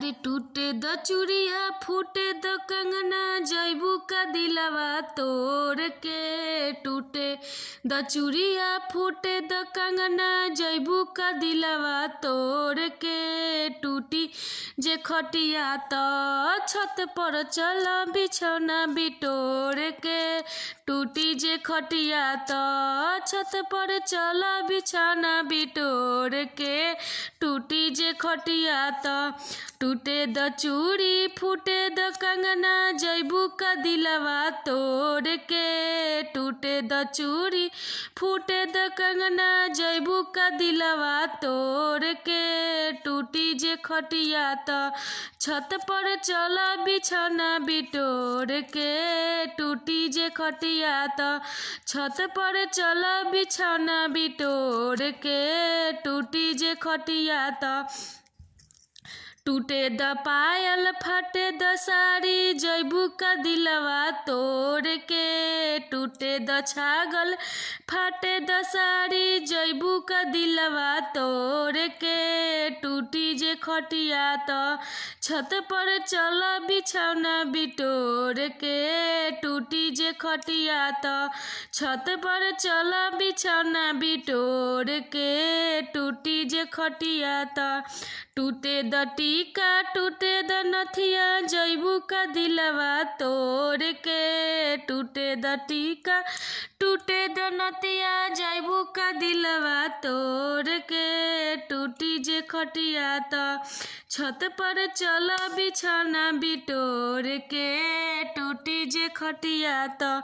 अरे टूटे द चूड़िया फूटे द कंगना जैबू का दिलवा तोड़ के। टूटे द चूड़िया फूटे द कंगना जैबू का दिलवा तोड़ के। टूटी जे खटिया तो छत पर चल बिछौना बिटोर के। टूटी जे खटिया तो छत पर चल बिछौना बिटोर के। टूटी जे खटिया तो टूटे द चूड़ी फूटे द कंगना जैबू का दिलवा तोड़ के। टूटे द चूड़ी फूटे द कंगना जैबू का दिलवा तोड़ के। टूटी जे खटिया तो छत पर चल बिछौना बिटोर के। टूटी जे खटिया तो छत पर चल बिछौना बिटोर के। टूटी जे खटिया तो टूटे द पायल फटे द साड़ी जैबू का दिलवा तोड़ के। टूटे द छागल फटे द साड़ी जैबू का दिलवा तोड़ के। टूटी जे खटिया तो छत पर चल बिछौना बिटोर के। टूटी जे खटिया तो छत पर चल बिछौना बिटोर के। टूटी जे खटिया तो टूटे द टीका टूटे द नथिया जैबू का दिलवा तोड़ के। टूटे द टीका टूटे द नथिया जैबू का दिलवा तोड़ के। टूटी जे खटिया तो छत पर चल बिछौना बिटोर के। टूटी जे खटिया तो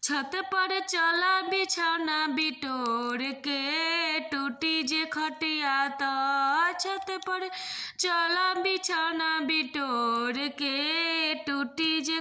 छत पर चल बिछौना बिटोर के। टूटी जे खटिया तो छत पर चल बिछौना बिटोर के। टूटी जे